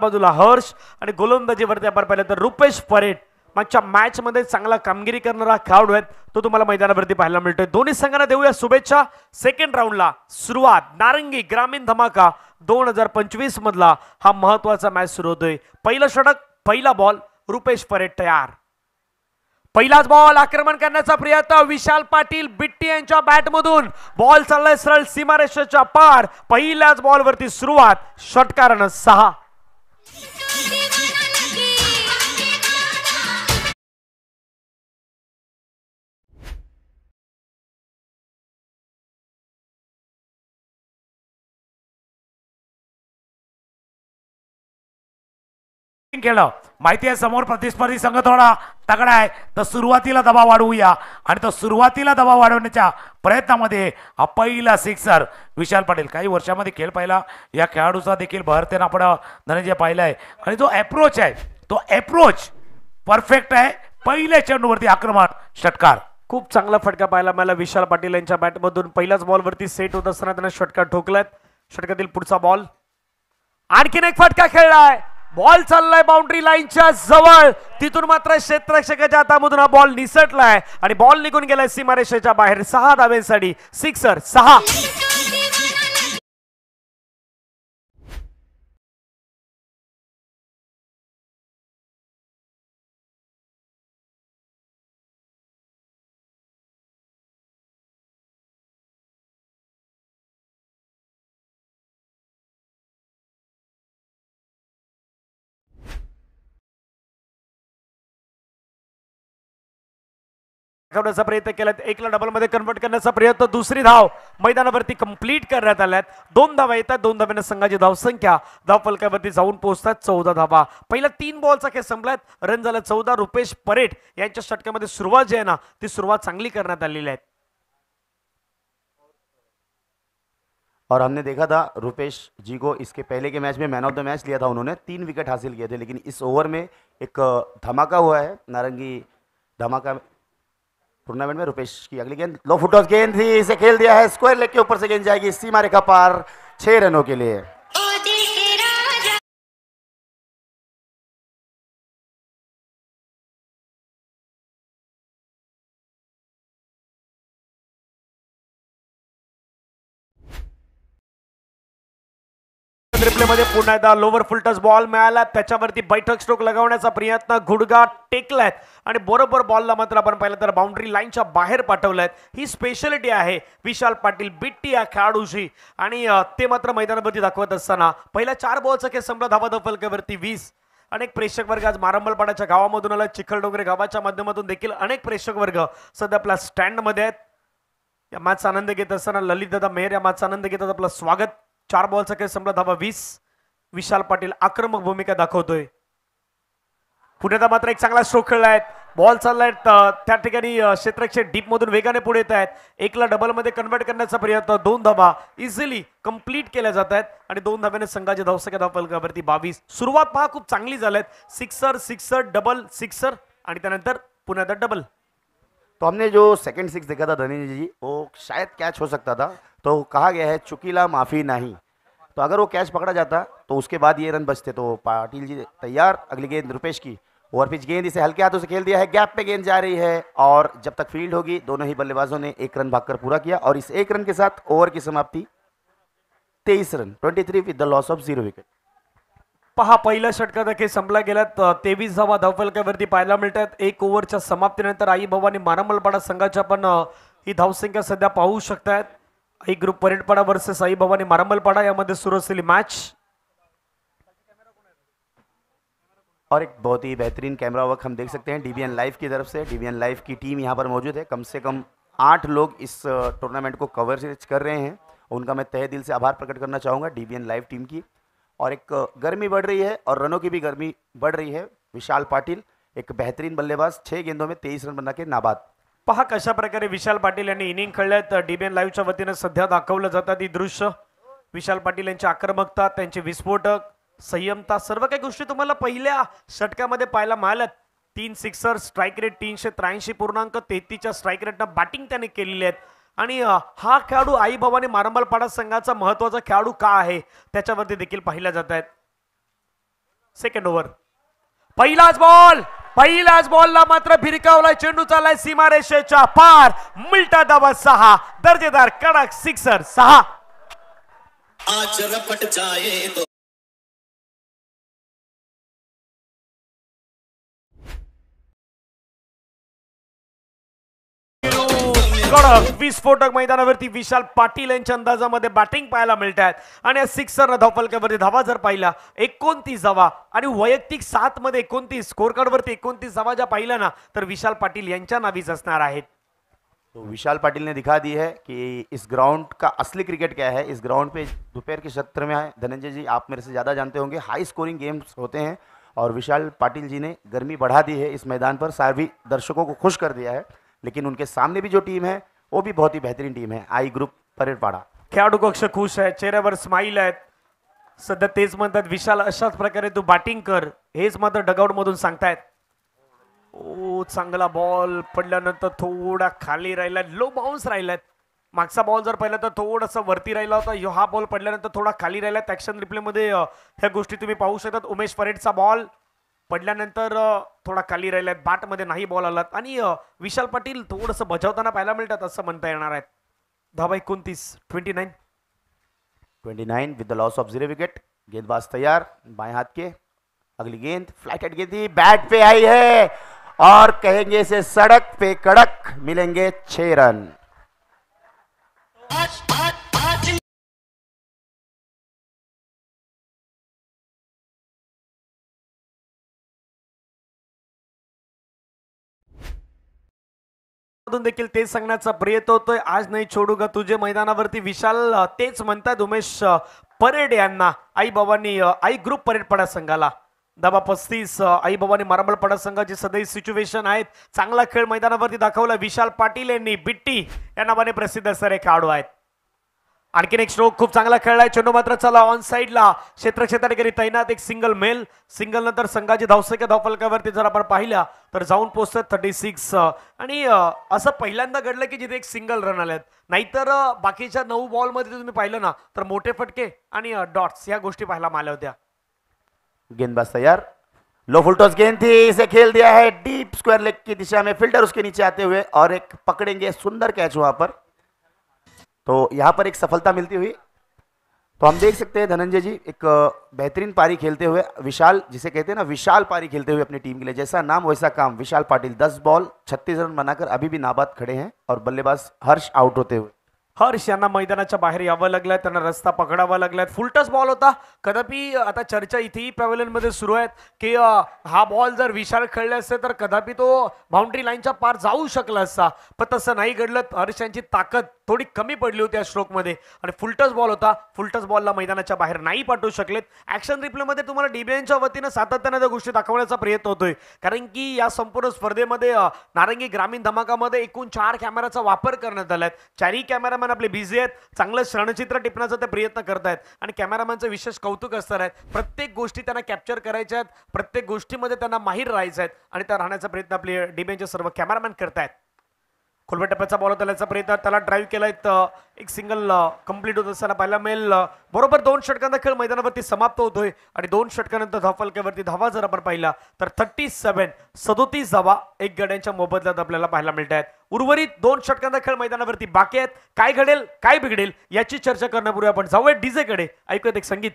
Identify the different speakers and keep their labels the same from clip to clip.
Speaker 1: बाजूला हर्ष आणि गोलंदाजीवरती आपण पाहिलं तर रुपेश परेड मागच्या मॅच मध्ये चांगला कामगिरी करणारा खेळाडू आहे, तो तुम्हाला मैदानावरती पाहायला मिळतोय। दोन्ही संघांना देऊया शुभेच्छा। सेकंड राऊंडला सुरुवात नारंगी ग्रामीण धमाका 2025 मधला हा महत्वाचा मॅच सुरू होतोय। पहिलं षटक, पहिला बॉल, रुपेश परेड तयार। पहिलाच बॉल, आक्रमण करण्याचा प्रयत्न, विशाल पाटील बिट्टी यांच्या बॅट मधून बॉल चाललाय सरळ सीमारेषेच्या पार। पहिल्याच बॉल वरती सुरुवात, षटकारानं 6।
Speaker 2: केलं माहिती आहे समोर प्रतिस्पर्धी संघ थोडा तगडा आहे, तर सुरुवातीला दबाव वाढवूया आणि तो सुरुवातीला दबाव वाढवण्याच्या प्रयत्नामध्ये हा पहिला सिक्सर विशाल पाटील। काही वर्षामध्ये खेळ पाहिला या खेळाडूचा देखील बहरतेनं आपण धनंजय पाहिलाय आणि जो अप्रोच आहे तो अप्रोच परफेक्ट आहे। पहिल्या चेंडूवरती आक्रमण, षटकार।
Speaker 1: खूप चांगला फटका पाहायला मिळाला विशाल पाटील यांच्या बॅट मधून। पहिल्याच बॉल वरती सेट होत असताना त्यांना षटकार ठोकलाय। षटकातील पुढचा बॉल, आणखीन एक फटका खेळलाय, बॉल चाललाय बाउंड्री लाईनच्या जवळ, तिथून मात्र क्षेत्ररक्षकाच्या हातामधून हा बॉल निसटलाय आणि बॉल निघून गेलाय सीमारेषेच्या बाहेर। 6 धावेसाठी सिक्सर, 6। करण्याचा प्रयत्न केलात, एकला डबल मध्ये कन्वर्ट करण्याचा प्रयत्न, दुसरी धाव मैदानावरती कंप्लीट करण्यात आल्यात। 2 धावा येतात, 2 धाव्याने संघाची धावसंख्या धावफलकावरती जाऊन पोहोचतात 14 धावा। पहिल्या 3 बॉलचा खेळ संपलात, रन झाला 14। रुपेश परेड यांच्या षटकामध्ये सुरुवात जी आहे ना ती सुरुवात चांगली करण्यात आलेली आहे।
Speaker 3: और हमने देखा था रुपेश जी को इसके पहले के मैच में मैन ऑफ द मैच लिया था उन्होंने, 3 विकेट हासिल किए थे, लेकिन इस ओवर में एक धमाका हुआ है नारंगी धमाका टूर्नामेंट में। रुपेश की अगली गेंद, लो फुटॉस गेंद थी, इसे खेल दिया है स्क्वायर लेग के ऊपर से गेंद जाएगी सीमा रेखा पार 6 रनों के लिए।
Speaker 1: मध्ये पुन्हा एकदा लोवर फुलटस बॉल मिळाला, त्याच्यावरती बैठक स्ट्रोक लगावण्याचा प्रयत्न, गुडगा टेकलाय आणि बरोबर बॉलला मात्र आपण पाहिलं तर बाउंड्री लाईनच्या बाहेर पाठवलाय। ही स्पेशालिटी आहे विशाल पाटील बिट्टी या खेळाडूची आणि ते मात्र मैदानावरती दाखवत असताना पहिल्या 4 बॉलचा खेळ संपला, धावा धावफलकावरती 20। अनेक प्रेक्षक वर्ग आज मारंबलपाड्याच्या गावामधून आला, चिखलडोंगरे गावाच्या माध्यमातून देखील अनेक प्रेक्षक वर्ग सध्या आपल्या स्टँड मध्ये आहेत। या मॅचचा आनंद घेत असताना ललित दादा मेहर या मॅचचा आनंद घेतात, आपलं स्वागत। 4 बॉलचा खेळ संपला, धावा 20। विशाल पाटील आक्रमक भूमिका दाखवतोय। पुण्यात मात्र एक चांगला स्ट्रोक खेळलाय, बॉल चाललाय त्या ठिकाणी क्षेत्ररक्षक डीप मधून वेगाने पुढे येत आहेत, एकला डबल मध्ये कन्वर्ट करण्याचा प्रयत्न, 2 धावा इझिली कंप्लीट केल्या जात आहेत आणि 2 धाव्याने संघाच्या धावसंख्या धावफलकावरती 22। सुरुवात पहा खूप चांगली झालीत, सिक्सर सिक्सर डबल सिक्सर आणि त्यानंतर पुन्हा डबल।
Speaker 3: तो हमने जो सेकंड सिक्स देखा था धनंजय जी, वो शायद कैच हो सकता था, तो कहा गया है चुकीला माफी नहीं, तो अगर वो कैच पकड़ा जाता तो उसके बाद ये रन बचते। तो पाटिल जी तैयार, अगली गेंद रुपेश की, ओवरपिच गेंद, इसे हल्के हाथों से खेल दिया है, गैप पे गेंद जा रही है और जब तक फील्ड होगी दोनों ही बल्लेबाजों ने 1 रन भागकर पूरा किया और इस 1 रन के साथ ओवर की समाप्ति 23 रन 23 विद द लॉस ऑफ 0 विकेट।
Speaker 1: पहा पहिल्या षटकात खेळ संपला गेल्यात, 23 धावा धावफलकावरती पाहायला मिळतात। 1 ओव्हरच्या समाप्तीनंतर आई भवानी मारंबलपाडा संघाच्या पण ही धावसंख्या सध्या पाहू शकतात। आई ग्रुप परेडपाडा वर्सेस आई भवानी मारंबलपाडा यामध्ये सुरू असलेली मॅच।
Speaker 3: और एक बहुत ही बेहतरीन कैमरा वर्क हम देख सकते हैं डीबीएन लाइव की तरफ से। डीबीएन लाइव की टीम यहाँ पर मौजूद है, कम से कम 8 लोग इस टूर्नामेंट को कवरेज कर रहे हैं, उनका मैं तहे दिल से आभार प्रकट करना चाहूँगा डीबीएन लाइव टीम की। और एक गर्मी बढ़ रही है और रनों की भी गर्मी बढ़ रही है। विशाल पाटिल एक बेहतरीन बल्लेबाज, 6 गेंदों में 23 रन बना के नाबाद।
Speaker 1: पहा कशा प्रकारे विशाल पाटील यांनी इनिंग खेळल्यात, डीबीएन लाईव्हच्या वतीने सध्या दाखवलं जातात ही दृश्य। विशाल पाटील यांची आक्रमकता, त्यांचे विस्फोटक, संयमता, सर्व काही गोष्टी तुम्हाला पहिल्या षटकामध्ये पाहायला मिळाल्यात। 3 सिक्सर, स्ट्राईक रेट 383.33 च्या स्ट्राईक रेटनं बॅटिंग त्याने केलेली आहेत आणि हा खेळाडू आई भवानी मारंबलपाडा संघाचा महत्त्वाचा खेळाडू का आहे त्याच्यावरती देखील पाहिला जात आहेत। Second over. पहिलाच बॉलला मात्र भिरकावलाय चेंडू, चाललाय सीमारेषेच्या पार. मिल्टा धावा 6, दर्जेदार कडक सिक्सर 6.
Speaker 4: आज रपट जाए तो
Speaker 1: कडक विस्फोटक मैदानावरती विशाल पाटील यांच्या अंदाजामध्ये बॅटिंग पाहायला मिळत आहेत. आणि या सिक्सरनं धावफलकावरती धावा जर पाहिला 29 धावा आणि वैयक्तिक 7 मध्ये 29, स्कोर कार्डवरती 29 धावा ज्या पाहिल्या ना, तर विशाल पाटील यांच्या नावीच असणार आहेत.
Speaker 3: तो विशाल पाटिल ने दिखा दी है कि इस ग्राउंड का असली क्रिकेट क्या है. इस ग्राउंड पे दोपहर के सत्र में धनंजय जी आप मेरे से ज़्यादा जानते होंगे, हाई स्कोरिंग गेम्स होते हैं और विशाल पाटिल जी ने गर्मी बढ़ा दी है इस मैदान पर. सभी दर्शकों को खुश कर दिया है. लेकिन उनके सामने भी जो टीम है वो भी बहुत ही बेहतरीन टीम है, आई ग्रुप परेडपाड़ा.
Speaker 1: खेळाडू कक्ष खुश आहे, चेहऱ्यावर स्माईल आहेत. सध्या तेच म्हणतात विशाल अशाच प्रकारे तू बॅटिंग कर, हेच मात्र डगआउट मधून सांगतायत. ओ चांगला बॉल पडल्यानंतर थोडा खाली राहिला, लो बाउन्स राहिलाय. मागचा बॉल जर पाहिला तर थोडासा वरती राहिला होता, हा बॉल पडल्यानंतर थोडा खाली राहिला. ऍक्शन रिप्ले मध्ये ह्या गोष्टी तुम्ही पाहू शकतात. उमेश परेडचा बॉल पडल्यानंतर थोडा खाली राहिलाय, बॅट मध्ये नाही बॉल आलात आणि विशाल पाटील थोडंसं बजावताना पाहायला मिळतात असं म्हणता येणार आहेत. धावा 29
Speaker 3: 29 विद द लॉस ऑफ 0 विकेट. गेंदबाज तैयार, बाएं हाथ के. अगली गेंद फ्लाइट हेड गेंद थी, बैट पे आई है और कहेंगे इसे सड़क पे कड़क. मिलेंगे 6 रन.
Speaker 1: देखील तेच सांगण्याचा प्रयत्न होतोय, आज नाही छोडूगा तुझे मैदानावरती. विशाल तेच म्हणतात उमेश परेड यांना. आई बाबांनी आई ग्रुप परेड पडा संघाला धावा 35. आई बाबांनी मार्बल पडा संघाची सदैव सिच्युएशन आहेत. चांगला खेळ मैदानावरती दाखवला विशाल पाटील यांनी. बिट्टी या नावाने प्रसिद्ध असणारे खेळाडू आहेत. आणखीन एक स्ट्रोक खूप चांगला खेळलाय. चेंडू मात्र चला ऑन साइडला, क्षेत्रक्षेत्राधिकारी तैनात. एक सिंगल मेल, सिंगल नंतर संघाची धावसंख्या धावफलकावरती जर आपण पाहिल्या तर जाऊन पोहोचतात 36. आणि असं पहिल्यांदा घडलं की जिथे एक सिंगल रन आलेत, नाहीतर बाकीच्या 9 बॉल मध्ये तुम्ही पाहिलं ना तर मोठे फटके आणि डॉट्स या गोष्टी पाहायला मिळाल्या होत्या.
Speaker 3: गेंदबाज तैयार, लो फुल टॉस गेंद थी, इसे खेल दिया है डीप स्क्वायर लेग की दिशा में. फील्डर उसके नीचे आते हुए और एक पकड़ेंगे, सुंदर कैच वहां पर. तो यहाँ पर एक सफलता मिलती हुई तो हम देख सकते हैं धनंजय जी एक बेहतरीन पारी खेलते हुए विशाल, जिसे कहते हैं ना विशाल पारी खेलते हुए अपनी टीम के लिए. जैसा नाम वैसा काम. विशाल पाटिल 10 बॉल 36 रन बनाकर अभी भी नाबाद खड़े हैं और बल्लेबाज हर्ष आउट होते हुए.
Speaker 1: हर्ष यांना मैदानाच्या बाहेर यावं लागलंय, त्यांना रस्ता पकडावा लागलाय. फुलटस बॉल होता. कदापि आता चर्चा इथेही पॅव्हलियन मध्ये सुरू आहेत की हा बॉल जर विशाल खेळले असते तर कदापि तो बाउंड्री लाईनच्या पार जाऊ शकला असता, पण तसं नाही घडलं. हर्ष यांची ताकद थोडी कमी पडली होती या स्ट्रोक मध्ये आणि फुलटस बॉल होता. फुलटस बॉलला मैदानाच्या बाहेर नाही पाठवू शकलेत. ऍक्शन रिप्ले मध्ये तुम्हाला डीबीएनच्या वतीनं सातत्याने त्या गोष्टी दाखवण्याचा प्रयत्न होतोय, कारण की या संपूर्ण स्पर्धेमध्ये नारंगी ग्रामीण धमाकामध्ये एकूण 4 कॅमेराचा वापर करण्यात आलाय. 4ही कॅमेरामॅन आपले बिझी आहेत, चांगलं क्षणचित्र टिपण्याचा ते प्रयत्न करतायत आणि कॅमेरामॅनचं विशेष कौतुक असणार आहे. प्रत्येक गोष्टी त्यांना कॅप्चर करायच्या आहेत, प्रत्येक गोष्टीमध्ये त्यांना माहीर राहायचं आहे आणि त्या राहण्याचा प्रयत्न आपले डीबीएनचे सर्व कॅमेरामॅन करतायत. खोलव्या टप्प्याचा बॉल त्याचा प्रयत्न, त्याला ड्राईव्ह केलाय. एक सिंगल कंप्लीट होत असताना पाहायला मिळेल. बरोबर 2 षटकांचा खेळ मैदानावरती समाप्त होतोय आणि 2 षटकानंतर धावफलकावरती धावा जर आपण पाहिला तर 37 धावा 1 गड्यांच्या मोबदल्यात आपल्याला पाहायला मिळत आहेत. उर्वरित 2 षटकांचा खेळ मैदानावरती बाकी आहेत. काय घडेल काय बिघडेल याची चर्चा करण्यापूर्वी आपण जाऊया डीजे कडे. ऐकूयात एक संगीत.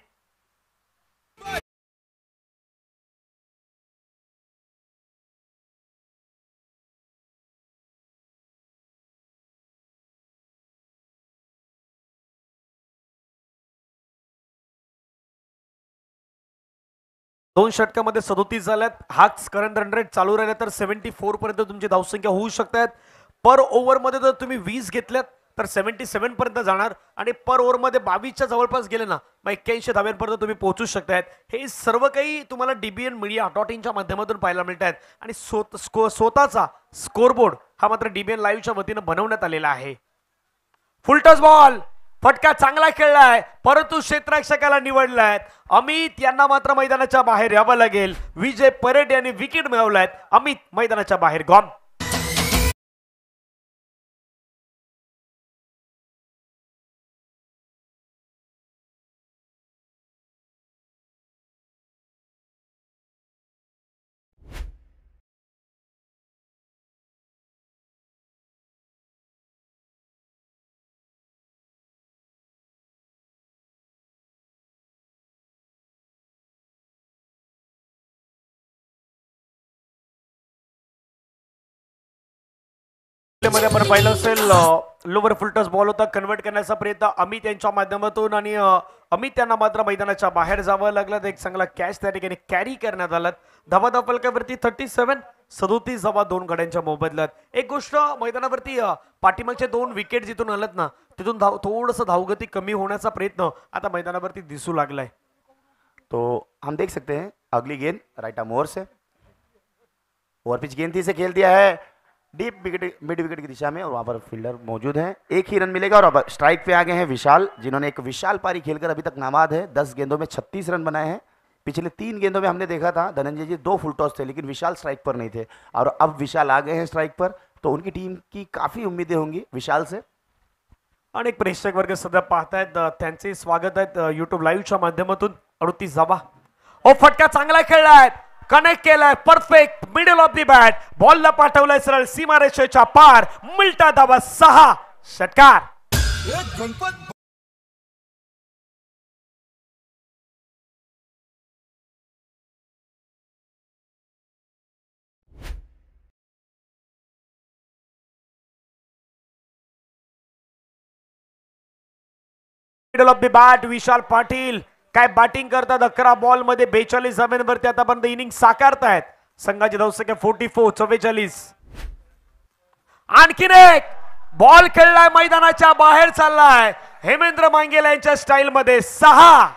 Speaker 1: दोन षटकामध्ये 37 झाल्यात. हाच करंट रन रेट चालू राहिला तर 74 पर्यंत तुमची धावसंख्या होऊ शकतात. पर ओव्हर मध्ये जर तुम्ही 20 घेतल्यात तर 77 पर्यंत जाणार आणि पर ओव्हर मध्ये 22च्या जवळपास गेले ना मग 81 धाव्यांपर्यंत तुम्ही पोहोचू शकतायत. हे सर्व काही तुम्हाला डीबीएन मीडिया .inच्या माध्यमातून पाहायला मिळत आहेत आणि स्वतःचा स्कोरबोर्ड हा मात्र डीबीएन लाईव्हच्या वतीनं बनवण्यात आलेला आहे. फुलटस बॉल, फटका चांगला खेळलाय परंतु क्षेत्ररक्षकाला निवडलाय. अमित यांना मात्र मैदानाच्या बाहेर यावं लागेल. विजय परेड यांनी विकेट मिळवलाय. अमित मैदानाच्या बाहेर गॉन. मध्ये आपण पाहिलं असेल लोवर फुलटस बॉल होता कन्वर्ट करण्याचा प्रयत्न अमित यांच्या माध्यमातून आणि अमित यांना मात्र मैदानाच्या बाहेर जावं लागलं. एक चांगला कॅच त्या ठिकाणी कॅरी करण्यात आला. धावा फलकावरती 37 धावा 2 गड्यांच्या मोबदल्यात. एक गोष्ट मैदानावरती पाठीमागचे 2 विकेट जिथून आलत ना तिथून थोडंसं धावगती कमी होण्याचा प्रयत्न आता मैदानावरती दिसू लागलाय.
Speaker 3: तो हम देख सकते हैं अगली गेंद राइट आर्म ओवर से ओवर पिच गेंद थी से खेल दिया है डीप विकेट मिड विकेट की दिशा में और वहां पर फील्डर मौजूद है. एक ही रन मिलेगा और अब स्ट्राइक पे आ गए हैं विशाल जिन्होंने एक विशाल पारी खेलकर अभी तक नामाद है. 10 गेंदों में 36 रन बनाए हैं. पिछले 3 गेंदों में हमने देखा था धनंजय जी 2 फुल टॉस थे लेकिन विशाल स्ट्राइक पर नहीं थे और अब विशाल आ गए हैं स्ट्राइक पर तो उनकी टीम की काफी उम्मीदें होंगी विशाल से.
Speaker 1: अनेक प्रेक्षक वर्ग सध्या पाहतायत त्यांचे स्वागत आहेत युट्यूब लाईव्हच्या माध्यमातून. 38 धावा ओ फटका चांगला खेळलाय कनेक्ट केलाय perfect middle of the bat बॉलला पाठवलाय सरळ सीमारेषेच्या पार मिळता धावा 6 षटकार. Middle of the bat Vishal Patil काय बॅटिंग करतात. 11 बॉल मध्ये 42 धाव्यांवरती आतापर्यंत इनिंग साकारतायत संघाची धावसंख्या 44. आणखीन एक बॉल खेळलाय मैदानाच्या बाहेर चाललाय हेमेंद्र मांगेल यांच्या स्टाईल मध्ये 6.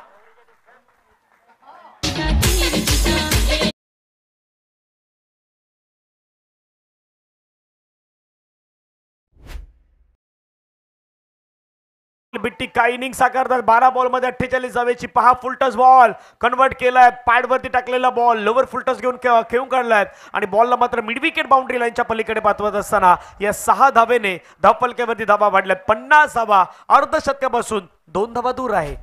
Speaker 1: बिट्टी काय इनिंग साकारतात. 12 बॉल मध्ये 48 धावेची. पहा फुलटस बॉल कन्वर्ट केलाय पॅडवरती टाकलेला बॉल लोवर फुलटस घेऊन खेळून काढलाय आणि बॉलला मात्र मिड विकेट बाउंड्री लाईनच्या पलीकडे पाठवत असताना या 6 धावेने धावफलकावरती धावा वाढल्यात. 50 धावा अर्धशतकापासून 2 धावा दूर आहे.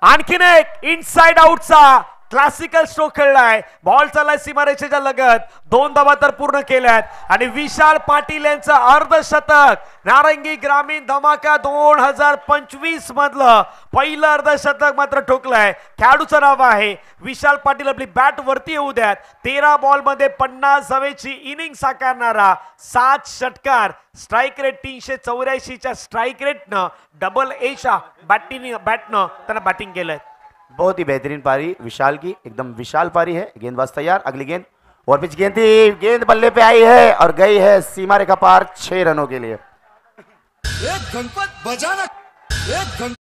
Speaker 1: आणखीन एक इनसाइड आउटचा क्लासिकल स्ट्रोक खेळलाय बॉल चाललाय सीमारेषेच्या लगत. 2 धावा तर पूर्ण केल्यात आणि विशाल पाटील यांचं अर्धशतक नारंगी ग्रामीण धमाका 2025 मधलं पहिलं अर्धशतक मात्र ठोकलंय. खेळाडूचं नाव आहे विशाल पाटील. आपली बॅट वरती येऊ द्यात. 13 बॉल मध्ये 50 धावेची इनिंग साकारणारा 7 षटकार. स्ट्राईक रेट 384च्या स्ट्राईक रेटनं डबल एच्या बॅटनं त्यांना बॅटिंग केलंय.
Speaker 3: बहुत ही बेहतरीन पारी विशाल की एकदम विशाल पारी है. गेंदबाज तैयार. अगली गेंद और पिच गेंद थी गेंद बल्ले पे आई है और गई है सीमा रेखा पार 6 रनों के लिए.
Speaker 4: एक गणपत बजाना एक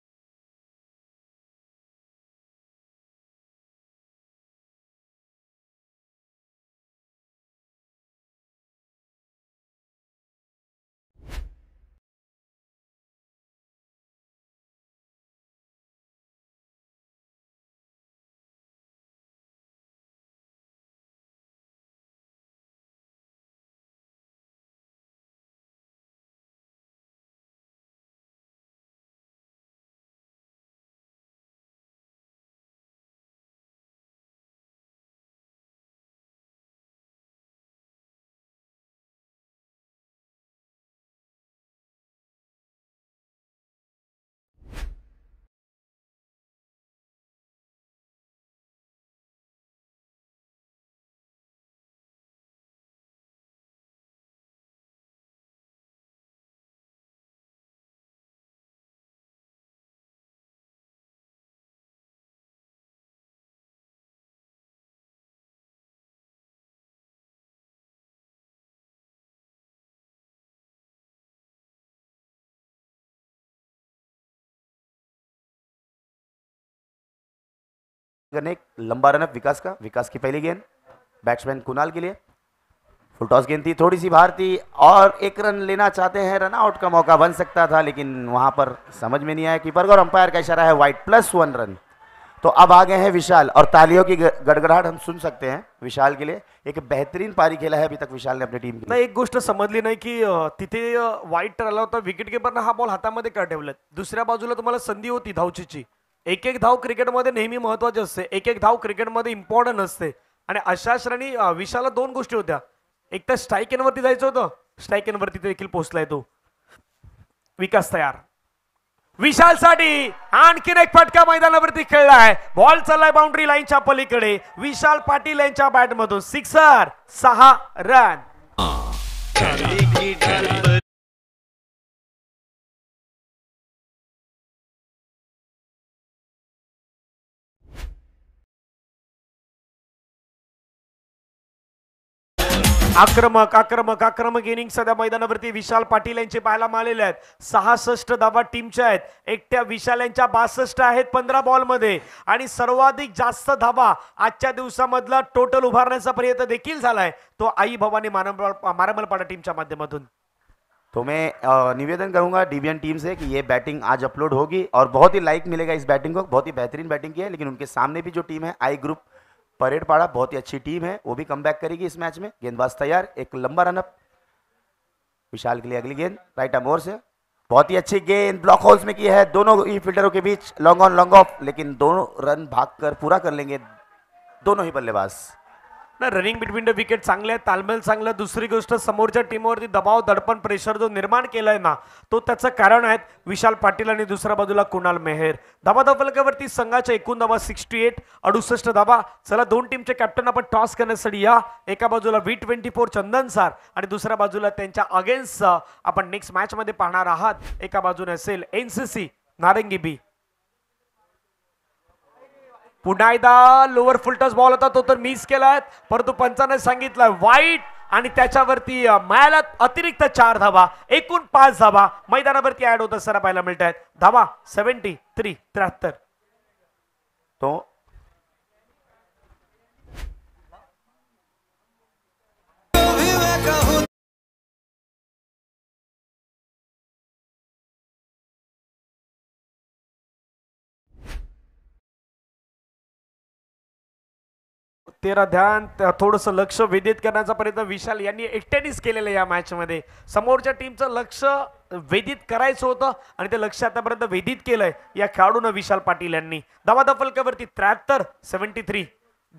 Speaker 3: करने एक लंबा रनअप विकास की पहली गेंद बैट्समैन कुणाल के लिए. फुल टॉस गेंद थी थोड़ी सी बाहर थी और 1 रन लेना चाहते हैं. रन आउट का मौका बन सकता था लेकिन वहां पर समझ में नहीं आया कीपर और अंपायर का इशारा है वाइड +1 रन. तो अब आ गए हैं विशाल और तालियों की गड़गड़ाहट हम सुन सकते हैं विशाल के लिए. एक बेहतरीन पारी खेला है अभी तक विशाल ने अपनी टीम की.
Speaker 1: एक गोष्ट समजली नाही की तिथे वाईट आला होता विकेट किपरनं हा बॉल हातामध्ये का ठेवलाय. दुसऱ्या बाजूला तुम्हाला संधी होती धावचीची. एक धाव क्रिकेटमध्ये नेहमी महत्वाची असते. एक धाव क्रिकेटमध्ये इम्पॉर्टंट असते आणि अशा श्रेणी विशालला 2 गोष्टी होत्या. एक तर स्ट्राईक एनवरती जायचं होतं. स्ट्राईक एनवरती देखील पोहोचलाय तो. विकास तयार विशाल साठी आणखीन एक फटका मैदानावरती खेळलाय. बॉल चाललाय बाउंड्री लाईनच्या पलीकडे. विशाल पाटील यांच्या बॅट मधून 6 रन. आक्रमक आक्रमक आक्रमक इनिंग सध्या मैदानावरती विशाल पाटील यांचे पाहायला मिळालेले आहेत. 66 धावा टीमच्या आहेत. एकट्या विशाल यांच्या 62 आहेत 15 बॉल मध्ये आणि सर्वाधिक जास्त धावा आजच्या दिवसामधला टोटल उभारण्याचा प्रयत्न देखील झालाय तो आई भवानी मारमलपाडा टीमच्या माध्यमातून.
Speaker 3: तो मैं निवेदन करूंगा डीबीएन टीम से कि ये बैटिंग आज अपलोड होगी और बहुत ही लाइक मिलेगा इस बैटिंग को. बहुत ही बेहतरीन बैटिंग की है, लेकिन उनके सामने भी जो टीम है आई ग्रुप परेड पाड़ा बहुत ही अच्छी टीम है, वो भी कमबैक करेगी इस मैच में. गेंदबाज तैयार, एक लंबा रनअप विशाल के लिए. अगली गेंद राइट आर्म ओवर से बहुत ही अच्छी गेंद ब्लॉक होल्स में की है दोनों ही फील्डरों के बीच. लॉन्ग ऑन लॉन्ग ऑफ, लेकिन दोनों रन भागकर पूरा कर लेंगे दोनों ही बल्लेबाज.
Speaker 1: ना रनिंग बिटवीन द विकेट चांगले आहे, तालमेल चांगला. दुसरी गोष्ट समोरच्या टीमवरती दबाव दडपण प्रेशर जो निर्माण केलाय ना तो त्याचं कारण आहेत विशाल पाटील आणि दुसऱ्या बाजूला कुणाल मेहर. धावा फलकावरती संघाच्या एकूण धावा 68 68 धावा. चला दोन टीमचे कॅप्टन आपण टॉस करण्यासाठी या. एका बाजूला V24 चंदन सर आणि दुसऱ्या बाजूला त्यांच्या अगेन्स्ट आपण नेक्स्ट मॅच मध्ये पाहणार आहात. एका बाजूने असेल NCC नारंगी बी. पुन्हा एकदा लोअर फुलटस बॉल होता तो तर मिस केलाय, परंतु पंचाने सांगितलं वाईट आणि त्याच्यावरती मिळाला अतिरिक्त 4 धावा. एकूण 5 धावा मैदानावरती ऍड होत असताना पाहायला मिळत आहेत. धावा 73
Speaker 3: तो
Speaker 1: तेरा ध्यान थोडंसं लक्ष वेधित करण्याचा प्रयत्न विशाल यांनी एकट्यानेच केलेलं या मॅच मध्ये. समोरच्या टीमचं लक्ष वेधित करायचं होतं आणि ते लक्ष आतापर्यंत वेधित केलंय या खेळाडूनं विशाल पाटील यांनी. धावा फलकावरती 73 73.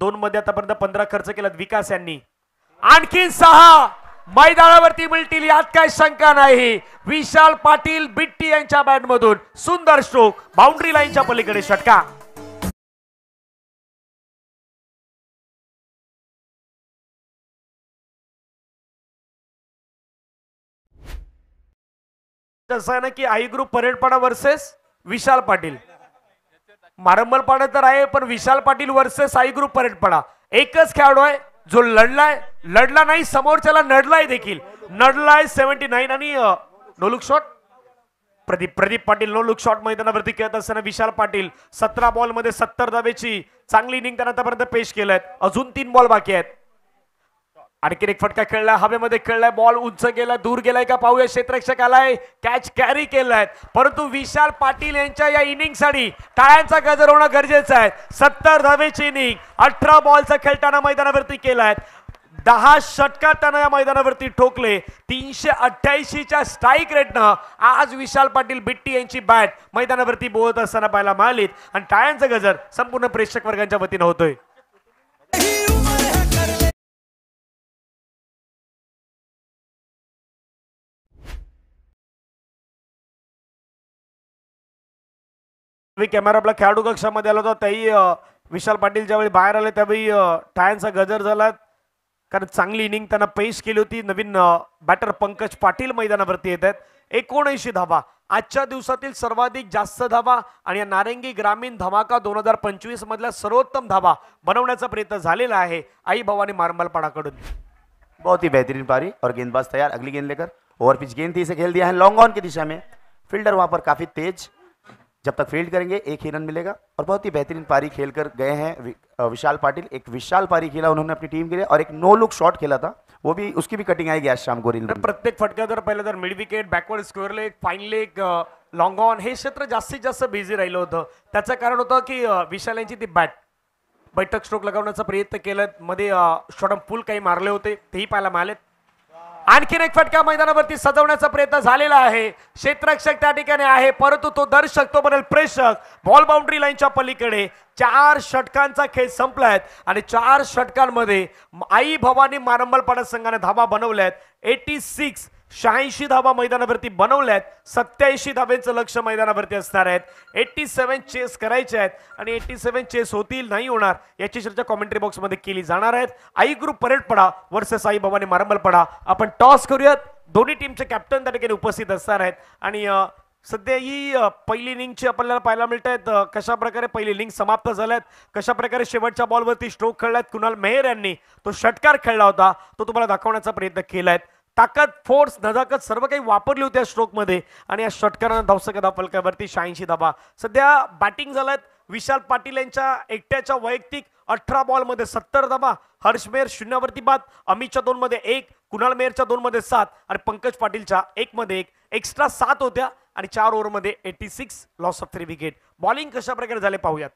Speaker 1: 2 मध्ये आतापर्यंत 15 खर्च केलात विकास यांनी. आणखी 6 मैदानावरती मिळतील यात काही शंका नाही. विशाल पाटील बिट्टी यांच्या बॅट मधून सुंदर स्ट्रोक बाउंड्री लाईनच्या पलीकडे षटका. असं आहे ना की आई ग्रुप परेडपाडा वर्सेस विशाल पाटील. मारंबलपाडा तर आहे पण Vishal Patil versus I group परेडपाडा. एकच खेळाडू आहे जो लढला नाही, समोरच्याला नडलाय देखील. नडलाय 79 आणि no look shot. Pradeep Patil no look shot मैदानावरती खेळत असताना विशाल पाटील 17 बॉल मध्ये 70 धावेची चांगली इनिंग त्यांना आतापर्यंत पेश केलंय. अजून 3 बॉल बाकी आहेत. आणखी एक फटका खेळलाय, हवेमध्ये खेळलाय, बॉल उंच गेलाय, दूर गेलाय का पाहूया. क्षेत्ररक्षक आलाय, कॅच कॅरी केलाय, परंतु विशाल पाटील यांच्या या इनिंगसाठी टाळ्यांचा गजर होणं गरजेचं आहे. 70 धावेची इनिंग 18 बॉलचा खेळताना मैदानावरती केलाय. 10 षटकार त्यानं या मैदानावरती ठोकले. 388च्या स्ट्राईक रेटनं आज विशाल पाटील बिट्टी यांची बॅट मैदानावरती बोलत असताना पाहायला मिळालीत आणि टाळ्यांचा गजर संपूर्ण प्रेक्षक वर्गांच्या वतीनं होतोय. कॅमेरा आपला खेळाडू कक्षामध्ये आला होता त्याही विशाल पाटील ज्यावेळी बाहेर आले त्यावेळी टाळ्यांचा गजर झाला, कारण चांगली इनिंग त्यांना पेश केली होती. नवीन बॅटर पंकज पाटील मैदानावरती येत आहेत. 79 धावा आजच्या दिवसातील सर्वाधिक जास्त धावा आणि या नारंगी ग्रामीण धमाका 2025 मधल्या सर्वोत्तम धावा बनवण्याचा प्रयत्न झालेला आहे आई भवानी मारमलपाडाकडून.
Speaker 3: बहुत ही बेहतरीन पारी और गेंदबाज तैयार. अगली गेंद लेकर ओवर पिच गेंद थी, इसे खेल दिया है लॉन्ग ऑन की दिशा में. फील्डर वहां पर काफी तेज, जब तक फील्ड करेंगे एक ही रन मिलेगा. और बहुत ही बेहतरीन पारी खेलकर गए हैं विशाल पाटिल. एक विशाल पारी खेला उन्होंने अपनी टीम के लिए और एक नो लुक शॉट खेला था, वो भी उसकी भी कटिंग आएगी आज शाम को रील.
Speaker 1: प्रत्येक फटक्यावर पहिलं तर mid wicket, backward square leg, fine leg, long on हे क्षेत्र जास्तीत जास्त बिझी राहिलं होतं. त्याचं कारण होतं की विशाल यांची ती बॅट बैठक स्ट्रोक लगावण्याचा प्रयत्न केला, मध्ये शॉर्ट फुल काही मारले होते तेही पाहायला मिळाले. आणखीन एक फटका मैदानावरती सजवण्याचा प्रयत्न झालेला आहे. क्षेत्ररक्षक त्या ठिकाणी आहे, परंतु तो दर्शक तो बनेल प्रेक्षक. बॉल बाउंड्री लाईनच्या पलीकडे 4 षटकांचा खेळ संपलाय आणि 4 षटकांमध्ये आई भवानी मारंबलपाडा संघाने धावा बनवल्यात. 86 86 धावा मैदानावरती बनवल्यात. 87 धावेचं लक्ष मैदानावरती असणार आहेत. 87 चेस करायचे आहेत आणि 87 चेस होतील नाही होणार याची चर्चा कॉमेंट्री बॉक्स मध्ये केली जाणार आहेत. आई ग्रुप परेडपडा वर्सेस आई भवानी मारंबलपडा. आपण टॉस करूयात. दोन्ही टीमचे कॅप्टन त्या ठिकाणी उपस्थित असणार आहेत आणि सध्या ही पहिली इनिंगची आपल्याला पाहायला मिळत आहेत. कशा प्रकारे पहिली इनिंग समाप्त झाल्यात, कशा प्रकारे शेवटच्या बॉलवरती स्ट्रोक खेळलात. कुणाल मेहर यांनी तो षटकार खेळला होता, तो तुम्हाला दाखवण्याचा प्रयत्न केलाय. ताकद, फोर्स, नजाकत सर्व काही वापरली होती या स्ट्रोकमध्ये आणि या षटकारानं धावसंख्या धावफलकावरती 86 धावा. सध्या बॅटिंग झाल्यात विशाल पाटील यांच्या एकट्याच्या वैयक्तिक 18 बॉलमध्ये 70 धावा. हर्ष मेहर 0 वरती बाद, अमितच्या 2 मध्ये 1, कुणाल मेहरच्या 2 मध्ये 7 आणि पंकज पाटीलच्या 1 मध्ये 1. एक्स्ट्रा 7 होत्या आणि 4 ओव्हरमध्ये 86 लॉस ऑफ 3 विकेट. बॉलिंग कशा प्रकारे झाले पाहूयात.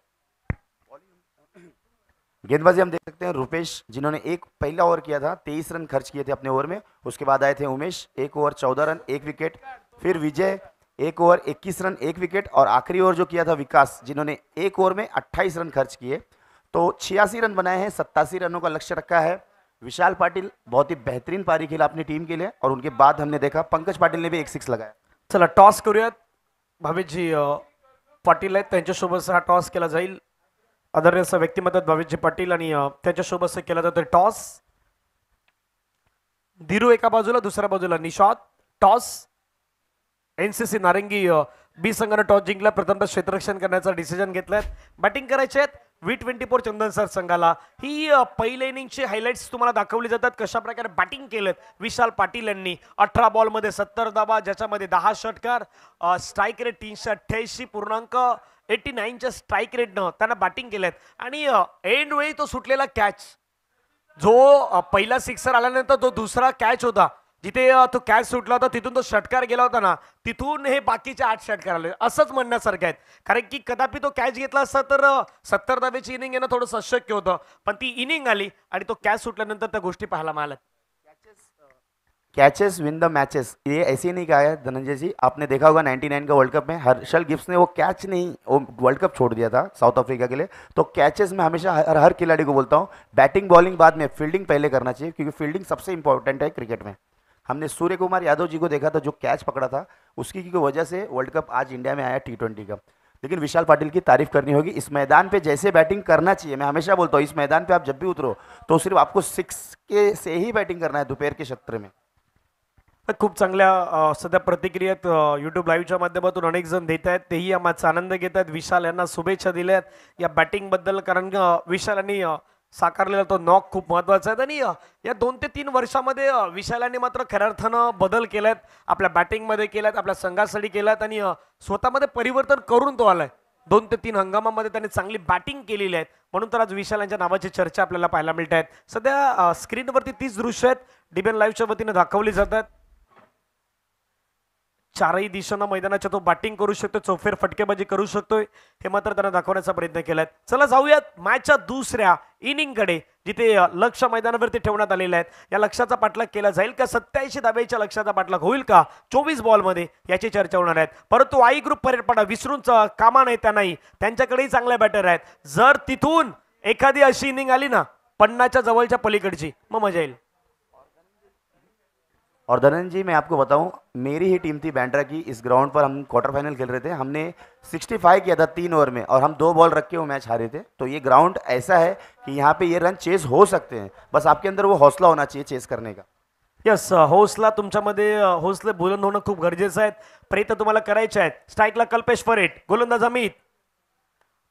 Speaker 3: गेंदबाजी हम देख सकते हैं रुपेश जिन्होंने एक पहला ओवर किया था, 23 रन खर्च किए थे अपने ओवर में. उसके बाद आए थे उमेश, 1 ओवर 14 रन 1 विकेट. फिर विजय 1 ओवर 21 रन 1 विकेट और आखिरी ओवर जो किया था विकास जिन्होंने 1 ओवर में 28 रन खर्च किए. तो 86 रन बनाए हैं. 87 रनों का लक्ष्य रखा है. विशाल पाटिल बहुत ही बेहतरीन पारी खेला अपनी टीम के लिए और उनके बाद हमने देखा पंकज पाटिल ने भी एक 6 लगाया.
Speaker 1: चला टॉस करूयात. भावेशजी पाटील आहेत, त्यांच्यासोबत हा टॉस केला जाईल. आदरणीय असं व्यक्तिमत्व भावेशजी पाटील आणि त्याच्यासोबत केला जातो टॉस. धीरू एका बाजूला, दुसऱ्या बाजूला निषाद. टॉस एनसीसी नारंगी बी संघाने टॉस जिंकला. प्रथमतः क्षेत्ररक्षण करण्याचा डिसिजन घेतलाय. बॅटिंग करायचे आहेत V24 चंदन सर संघाला. ही पहिल्या इनिंगची हायलाइट्स तुम्हाला दाखवली जातात. कशा प्रकारे बॅटिंग केलेत विशाल पाटील यांनी. 18 बॉलमध्ये 70 धावा, ज्याच्यामध्ये 10 षटकार, स्ट्राईक रेट 388.89च्या स्ट्राईक रेटनं त्यांना बॅटिंग केलेत आणि एंड वेळी तो सुटलेला कॅच, जो पहिला सिक्सर आल्यानंतर तो दुसरा कॅच होता, जिथे तो कॅच सुटला होता तिथून तो षटकार गेला होता ना, तिथून हे बाकीचे 8 षटकार आले असंच म्हणण्यासारखं आहेत. कारण की कदापि तो कॅच घेतला असता तर 70 धावेची इनिंग येणं थोडंसं अशक्य होतं, पण ती इनिंग आली आणि तो कॅच सुटल्यानंतर त्या गोष्टी पाहायला मिळाल्या.
Speaker 3: कैचेस विन द मैचेस, ये ऐसे ही नहीं कहा है धनंजय जी. आपने देखा होगा 99 का वर्ल्ड कप में हर्षल गिब्स ने वो कैच नहीं, वो वर्ल्ड कप छोड़ दिया था साउथ अफ्रीका के लिए. तो कैचेस में हमेशा हर खिलाड़ी को बोलता हूँ बैटिंग बॉलिंग बाद में, फील्डिंग पहले करना चाहिए क्योंकि फील्डिंग सबसे इंपॉर्टेंट है क्रिकेट में. हमने सूर्य कुमार यादव जी को देखा था जो कैच पकड़ा था, उसकी की वजह से वर्ल्ड कप आज इंडिया में आया T20 का. लेकिन विशाल पाटिल की तारीफ करनी होगी. इस मैदान पे जैसे बैटिंग करना चाहिए, मैं हमेशा बोलता हूँ इस मैदान पे आप जब भी उतरो तो सिर्फ आपको 6 के से ही बैटिंग करना है दोपहर के क्षेत्र में.
Speaker 1: खूप चांगल्या सध्या प्रतिक्रियेत यूट्यूब लाईव्हच्या माध्यमातून अनेक जण देत आहेत, तेही आम्हाला आनंद घेत आहेत. विशाल यांना शुभेच्छा दिल्यात या बॅटिंग बद्दल, कारण विशाल यांनी साकारलेला तो नॉक खूप महत्वाचा आहे आणि या 2 ते 3 वर्षामध्ये विशाल यांनी मात्र खऱ्या अर्थानं बदल केलात, आपल्या बॅटिंगमध्ये केलात, आपल्या संघासाठी केलात आणि स्वतःमध्ये परिवर्तन करून तो आलाय. 2 ते 3 हंगामामध्ये त्यांनी चांगली बॅटिंग केलेली आहे, म्हणून तर आज विशाल यांच्या नावाची चर्चा आपल्याला पाहायला मिळत आहेत. सध्या स्क्रीनवरती 30 दृश्य आहेत, डीबीएन लाईव्हच्या वतीने दाखवली जातात. चारही दिशांना मैदानाच्या तो बॅटिंग करू शकतो, चौफेर फटकेबाजी करू शकतोय, हे मात्र त्यांना दाखवण्याचा प्रयत्न केलाय. चला जाऊयात मॅचच्या दुसऱ्या इनिंगकडे, जिथे लक्ष मैदानावरती ठेवण्यात आलेले आहेत. या लक्ष्याचा पाठलाग केला जाईल का? 87 धावेच्या लक्ष्याचा पाठलाग होईल का 24 बॉलमध्ये, याची चर्चा होणार आहे. परंतु आई ग्रुप परेडपडा विसरून कामा नाही, त्यांनाही त्यांच्याकडेही चांगले बॅटर आहेत. जर तिथून एखादी अशी इनिंग आली ना 50च्या जवळच्या पलीकडची, मग मजा येईल.
Speaker 3: और धनंजय जी मैं आपको बताऊं, मेरी ही टीम थी बैंड्रा की. इस ग्राउंड पर हम क्वार्टर फाइनल खेल रहे थे, हमने 65 किया था 3 ओवर में और हम 2 बॉल रख के वो मैच हारे थे. तो ये ग्राउंड ऐसा है कि यहाँ पे ये रन चेस हो सकते हैं, बस आपके अंदर वो हौसला होना चाहिए चेस करने का.
Speaker 1: यस, हौसला तुमच्यामध्ये, हौसले बुलंद होणं खूप गरजेचं आहे. प्रयत्न तुम्हाला करायचे आहेत. स्ट्राईकला कल्पेश फरेट, गोलंदाज अमित.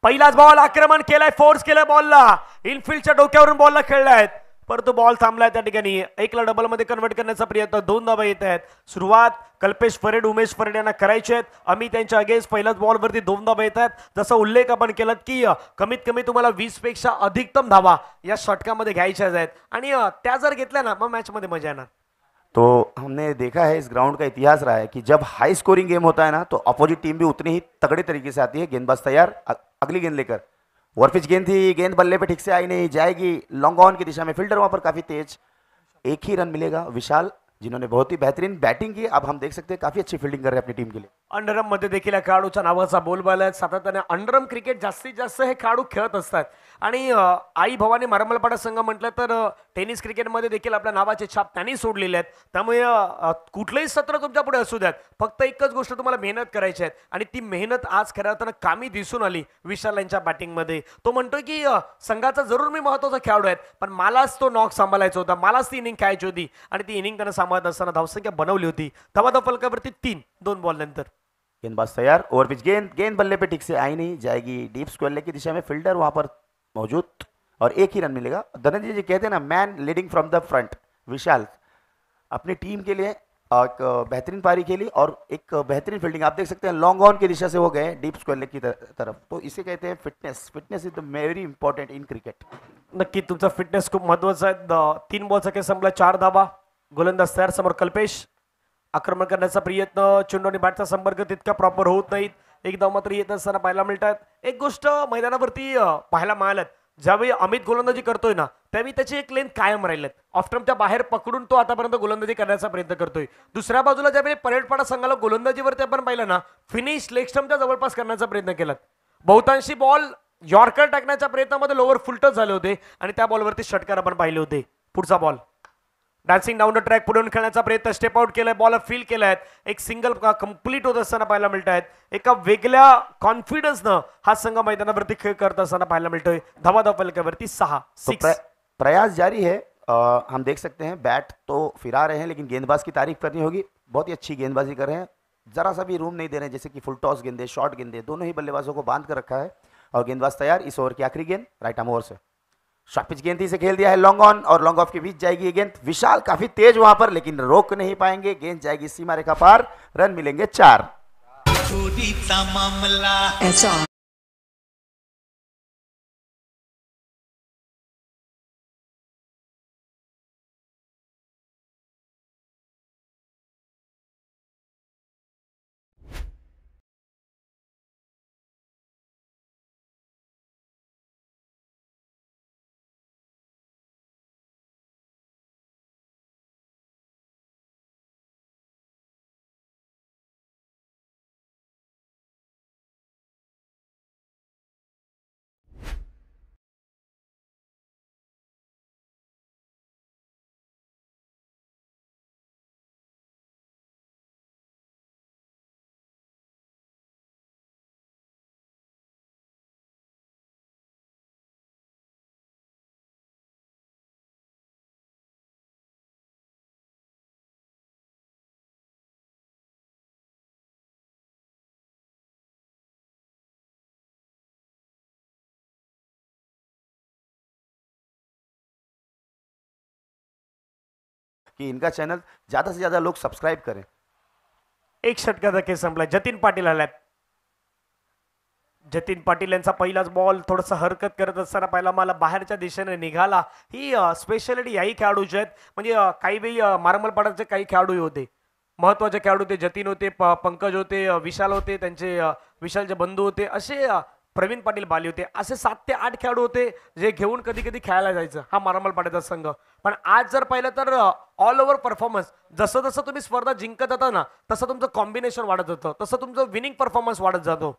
Speaker 1: पहिलाच बॉल आक्रमण केलाय, फोर्स केलाय बॉलला, इनफिल्डच्या डोक्यावरून बॉलला खेळलाय, परंतु बॉल थांबलाय. त्या ठिकाणी 1ला डबल मध्ये कन्वर्ट करण्याचा प्रयत्न, 2 धावा येत आहेत. सुरुवात कल्पेश फरेड, उमेश फरेड यांना करायचे आहेत. अमित यांच्या अगेन्स्ट पहिल्याच बॉलवरती 2 धावा येत आहेत. जसं उल्लेख आपण केलात की कमीत कमी तुम्हाला 20 पेक्षा अधिकतम धावा या षटकामध्ये घ्यायच्याच आहेत आणि त्या जर घेतल्या ना, मग मॅच मध्ये मजा येणार.
Speaker 3: तो हमने देखा है, इस ग्राउंड का इतिहास रहा है कि जब हाई स्कोरिंग गेम होता है ना तो अपोजिट टीम भी उतनी ही तगड़े तरीके से आती है. गेंदबाज तैयार, अगली गेंद लेकर. ओवरपिच गेंद थी, गेंद बल्ले पे ठीक से आई नहीं, जाएगी लॉन्ग ऑन की दिशा में. फील्डर वहां पर काफी तेज. 1 ही रन मिलेगा. विशाल जिन्होंने बहुत ही बेहतरीन बैटिंग की, अब हम देख सकते हैं काफी अच्छी फील्डिंग कर रहे हैं अपनी टीम के लिए.
Speaker 1: अंडरम मध्ये देखील या खेळाडूच्या नावाचा बोलबाला आहे. सातत्याने अंडरम क्रिकेट जास्तीत जास्त हे खेळाडू खेळत असतात आणि आई भवानी मारमलपाडा संघ म्हटलं तर टेनिस क्रिकेटमध्ये देखील आपल्या नावाचे छाप त्यांनी सोडलेले आहेत. त्यामुळे कुठलंही सत्र तुमच्या पुढे असू द्यात, फक्त एकच गोष्ट तुम्हाला मेहनत करायची आहे आणि ती मेहनत आज खऱ्या अर्थानं कामी दिसून आली विशाल यांच्या बॅटिंगमध्ये. तो म्हणतोय की संघाचा जरूर मी महत्वाचा खेळाडू आहे, पण मलाच तो नॉक सांभाळायचा होता, मलाच ती इनिंग खेळायची होती आणि ती इनिंग त्यानं सांभाळत असताना धावसंख्या बनवली होती. धावा फलकावरती 3 2 बॉल नंतर.
Speaker 3: गेंदबाज तैयार, ओवर पिच गेंद, गेंद बल्ले पे ठीक से आई नहीं, जाएगी डीप स्क्वायर लेग की दिशा में, फील्डर वहां पर मौजूद और एक ही रन मिलेगा. धनंजय जी कहते हैं ना, man leading from the front. Vishal अपनी टीम के लिए एक बेहतरीन पारी खेली और एक बेहतरीन फील्डिंग आप देख सकते हैं. लॉन्ग ऑन की दिशा से वो गए डीप स्क्वायर लेग की तरफ. तो इसे कहते हैं fitness. Fitness is the very important in cricket.
Speaker 1: नक्की तुमचा फिटनेस खूप महत्वाचा आहे. 3 बॉलचा खेळ संपला, 4 धावा. गोलंदाज तयार, समोर कल्पेश. आक्रमण करण्याचा प्रयत्न, चेंडू आणि बॅटचा संपर्क तितका प्रॉपर होत नाहीत. एक धाव मात्र येत असताना पाहायला मिळतात. एक गोष्ट मैदानावरती पाहायला मिळाल्यात, ज्यावेळी अमित गोलंदाजी करतोय ना, त्यावेळी त्याची एक लेन कायम राहिलेत. ऑफ्टर्मच्या बाहेर पकडून तो आतापर्यंत गोलंदाजी करण्याचा प्रयत्न करतोय. दुसऱ्या बाजूला ज्यावेळी परेडपाडा संघाला गोलंदाजीवरती आपण पाहिलं ना, फिनिश लेग स्टंपच्या जवळपास करण्याचा प्रयत्न केला. बहुतांशी बॉल यॉर्कर टाकण्याच्या प्रयत्नामध्ये लोअर फुलटच झाले होते आणि त्या बॉलवरती षटकार आपण पाहिले होते. पुढचा ball dancing down the track पुढून खेळण्याचा प्रयत्न, स्टेप आउट केलाय, बॉल फील केलाय. एक सिंगल कंप्लीट होत असताना पाहायला मिळत आहेत. एका वेगळ्या कॉन्फिडन्सनं हा संघ मैदानावरती खेळ करत असताना पाहायला मिळतोय. धावा फलकावरती 6.
Speaker 3: प्रयास जारी है. हम देख सकते हैं बैट तो फिरा रहे हैं, लेकिन गेंदबाज की तारीफ करनी होगी. बहुत ही अच्छी गेंदबाजी कर रहे हैं, जरा सा भी रूम नहीं दे रहे हैं. जैसे कि फुल टॉस गेंदे, शॉर्ट गेंदे, दोनों ही बल्लेबाजों को बांध कर रखा है. और गेंदबाज तैयार. इस ओवर की आखिरी गेंद राइट आर्म ओवर से शॉर्ट पिच गेंद से खेल दिया है. लॉन्ग ऑन और लॉन्ग ऑफ के बीच जाएगी ये गेंद. विशाल काफी तेज वहां पर, लेकिन रोक नहीं पाएंगे. गेंद जाएगी सीमा रेखा पार. रन मिलेंगे 4.
Speaker 4: चोरीचा मामला
Speaker 3: कि इनका चैनल ज्यादा से ज्यादा लोग सब्सक्राइब करें.
Speaker 1: एक षटकाचा खेळ संपला. जतीन पाटील आल्यात. जतीन पाटील यांचा पहिलाच बॉल थोडंसं हरकत करत असताना पाहिला मला बाहेरच्या दिशेने निघाला. ही स्पेशालिटी याही खेळाडूचे आहेत. म्हणजे काही वेळी मारमलपाड्याचे काही खेळाडू होते, महत्वाचे खेळाडू होते. जतीन होते, पंकज होते, विशाल होते, त्यांचे विशालचे बंधू होते, असे प्रवीण पाटील बाली होते. असे 7 ते 8 खेळाडू होते जे घेऊन कधी कधी खेळायला जायचं हा मारमलपाड्याचा संघ. पण आज जर पाहिलं तर ऑल ओव्हर परफॉर्मन्स, जसं जसं तुम्ही स्पर्धा जिंकत जाता ना, तसं तुमचं कॉम्बिनेशन वाढत जातं, तसं तुमचं विनिंग परफॉर्मन्स वाढत जातो.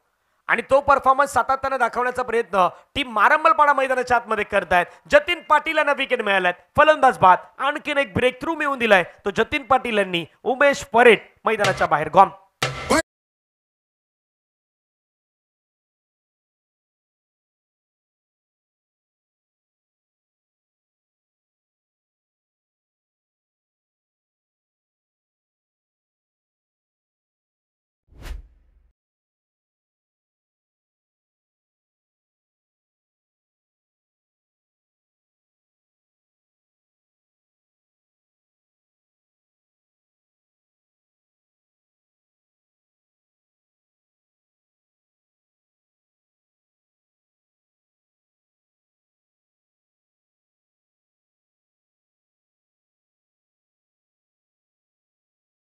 Speaker 1: आणि तो परफॉर्मन्स सातत्याने दाखवण्याचा प्रयत्न टीम मारमलपाडा मैदानाच्या आतमध्ये करतायत. जतीन पाटील यांना विकेट मिळाल्यात. फलंदाज बाद. आणखीन एक ब्रेक थ्रू मिळवून दिलाय तो जतीन पाटील यांनी. उमेश परेड मैदानाच्या बाहेर गॉन.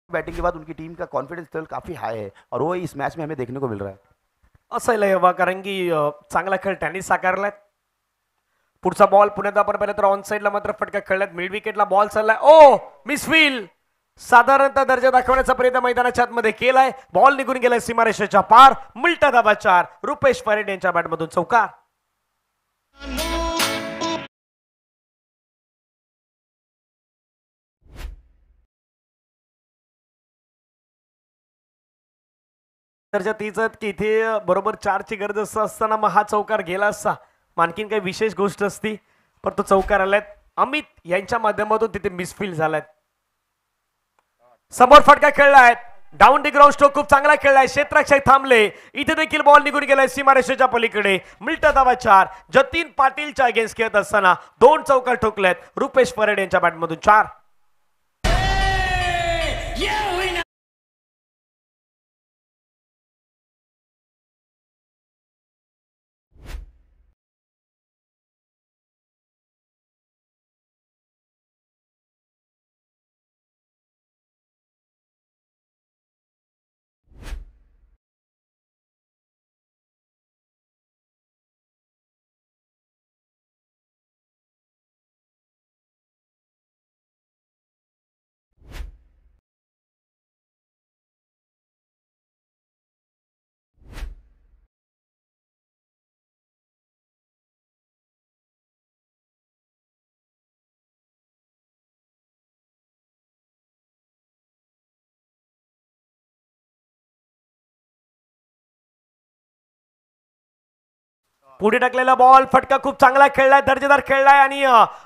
Speaker 3: बैटिंग के बाद उनकी टीम का कॉन्फिडेंस लेवल काफी हाई है और वो इस मैच में हमें देखने को मिल रहा है.
Speaker 1: असायला हवा, कारण की चांगला खेळ त्यांनी साकारलाय. पुढचा बॉल पुण्यात आपण पाहिलं तर ऑन साईडला मात्र फटका खेळल्यात. मिड विकेटला बॉल चाललाय. ओ मिसफील. साधारणतः दर्जा दाखवण्याचा प्रयत्न मैदानाच्या आतमध्ये केलाय. बॉल निघून गेलाय सीमारेषेच्या पार. मिल्टा धावा 4. रुपेश फरेड यांच्या बॅटमधून चौकार. दर्जा तीच की इथे बरोबर 4ची गरज असताना मग हा चौकार गेला असता. आणखीन काही विशेष गोष्ट असती, पण तो चौकार आलाय. अमित यांच्या माध्यमातून तिथे मिसफील झालाय. समोर फटका खेळलाय. डाऊन दी ग्राउंड स्ट्रोक खूप चांगला खेळलाय. क्षेत्ररक्षक थांबले. इथे देखील बॉल निघून गेलाय सीमारेषेच्या पलीकडे. मिल्टा धावा 4. जतीन पाटीलच्या अगेन्स्ट खेळत असताना 2 चौकार ठोकलेत. रुपेश फरेड यांच्या बॅटमधून 4. पुढे टाकलेला बॉल फटका खूप चांगला खेळलाय. दर्जेदार खेळलाय आणि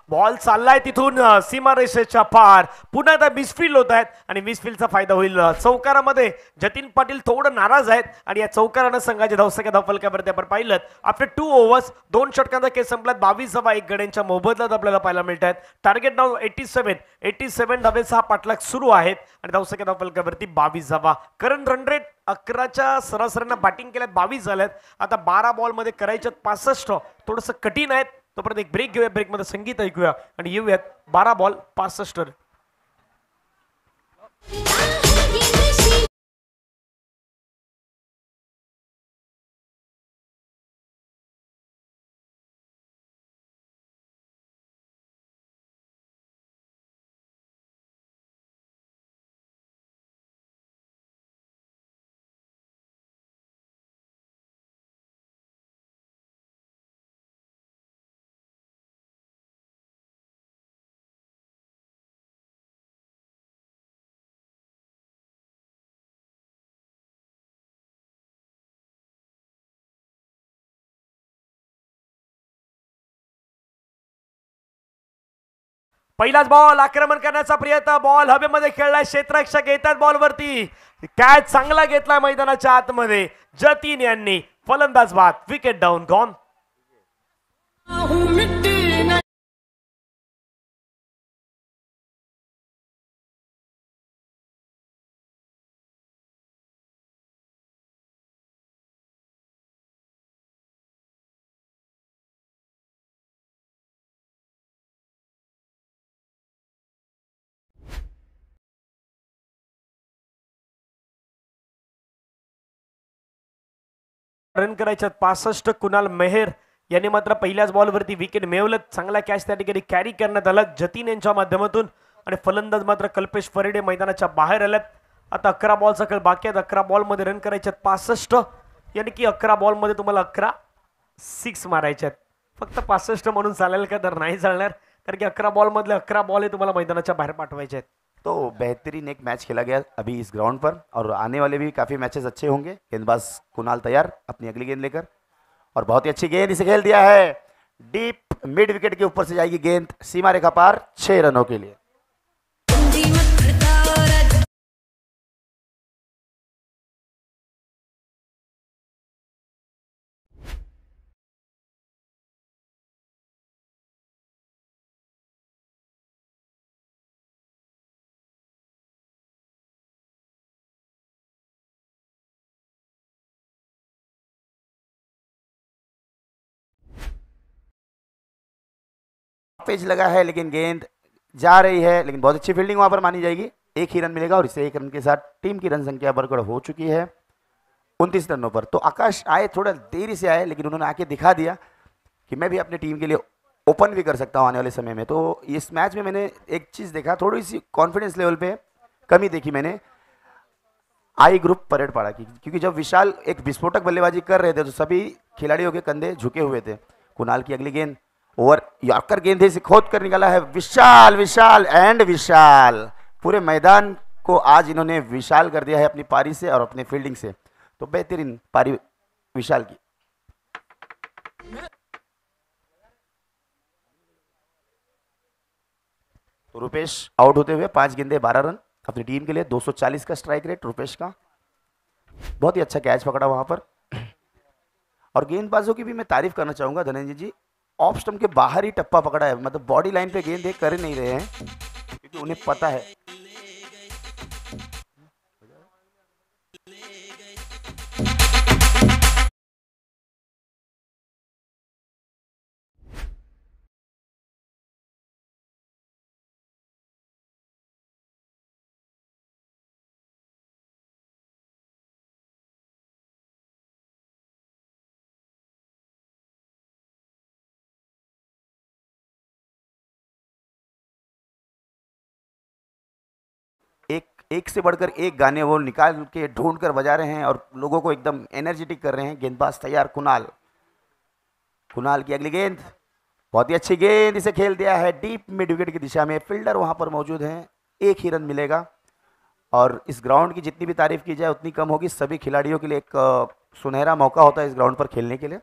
Speaker 1: बॉल चाललाय तिथून सीमारेषेच्या पार. पुन्हा आता मिसफील्ड होत आहेत आणि मिसफील्डचा फायदा होईल. चौकारामध्ये जतीन पाटील थोडं नाराज आहेत आणि या चौकारानं संघाच्या धावसंख्या धावफलकावरती आपण पाहिलं. आफ्टर 2 ओव्हर्स 2 षटकांचा खेळ संपलात. 22 धावा 1 गड्यांच्या मोबदल्यात आपल्याला पाहायला मिळत आहेत. टार्गेट नाव 87 धावेचा हा पाठलाग सुरू आहेत आणि धावसंख्या धावफलकावरती 22 धावा. करंट रन रेट 11च्या सरासरीनं बॅटिंग केल्यात 22 झाल्यात. आता 12 बॉलमध्ये करायच्यात 65. थोडंसं कठीण आहेत. तोपर्यंत एक ब्रेक घेऊया. ब्रेकमध्ये संगीत ऐकूया आणि येऊयात. 12 बॉल 65. पहिलाच बॉल आक्रमण करण्याचा प्रयत्न. बॉल हवेमध्ये खेळलाय. क्षेत्ररक्षक येतात बॉलवरती. कॅच चांगला घेतलाय मैदानाच्या आतमध्ये जतीन यांनी. फलंदाज बाद. Wicket down gone. रन करायच्यात 65. कुणाल मेहर यांनी मात्र पहिल्याच बॉलवरती विकेट मिळवलं. चांगला कॅच त्या ठिकाणी कॅरी करण्यात आला जतीन यांच्या माध्यमातून आणि फलंदाज मात्र कल्पेश फरेडे मैदानाच्या बाहेर आल्यात. आता 11 बॉलचा खेळ बाकी आहेत. 11 बॉलमध्ये रन करायच्यात 65. यानी की 11 बॉलमध्ये तुम्हाला 11 6 मारायचे आहेत. फक्त 65 म्हणून चालेल का? तर नाही चालणार, कारण की 11 बॉलमधले 11 बॉल हे तुम्हाला मैदानाच्या बाहेर पाठवायचे आहेत.
Speaker 3: तो बेहतरीन एक मैच खेला गया अभी इस ग्राउंड पर और आने वाले भी काफ़ी मैचेस अच्छे होंगे. गेंदबाज कुणाल तैयार अपनी अगली गेंद लेकर और बहुत ही अच्छी गेंद इसे खेल दिया है. डीप मिड विकेट के ऊपर से जाएगी गेंद सीमा रेखा पार 6 रनों के लिए. पेज लगा है लेकिन गेंद जा रही है, लेकिन बहुत अच्छी फील्डिंग वहां पर मानी जाएगी. 1 ही रन मिलेगा और इससे 1 रन के साथ टीम की रन संख्या बढ़कर हो चुकी है 29 रनों पर. तो आकाश आए थोड़ा देरी से आए, लेकिन उन्होंने आके दिखा दिया कि मैं भी अपनी टीम के लिए ओपन भी कर सकता हूँ आने वाले समय में. तो इस मैच में मैंने एक चीज़ देखा, थोड़ी सी कॉन्फिडेंस लेवल पे कमी देखी मैंने आई ग्रुप परेड पाड़ा की, क्योंकि जब विशाल एक विस्फोटक बल्लेबाजी कर रहे थे तो सभी खिलाड़ियों के कंधे झुके हुए थे। कुणाल की अगली गेंद, ओवर यॉर्कर गेंद है, इसे खोद कर निकाला है विशाल, विशाल एंड विशाल। पूरे मैदान को आज इन्होंने विशाल कर दिया है अपनी पारी से और अपने फील्डिंग से। तो बेहतरीन पारी विशाल की। तो रुपेश आउट होते हुए 5 गेंदे 12 रन अपनी टीम के लिए। 240 का स्ट्राइक रेट रुपेश का। बहुत ही अच्छा कैच पकड़ा वहां पर। और गेंदबाजों की भी मैं तारीफ करना चाहूंगा धनंजय जी, ऑफ स्टंप के बाहर ही टप्पा पकड़ा है, मतलब बॉडी लाइन पे गेंद कर नहीं रहे हैं क्योंकि उन्हें पता है। एक से बढ़कर एक गाने वो निकाल के ढूंढ कर बजा रहे हैं और लोगों को एकदम एनर्जेटिक कर रहे हैं। गेंदबाज तैयार, कुणाल। कुणाल की अगली गेंद, बहुत ही अच्छी गेंद, इसे खेल दिया है डीप मिड विकेट की दिशा में। फील्डर वहां पर मौजूद हैं, एक ही रन मिलेगा। और इस ग्राउंड की जितनी भी तारीफ की जाए उतनी कम होगी। सभी खिलाड़ियों के लिए एक सुनहरा मौका होता है इस ग्राउंड पर खेलने के लिए,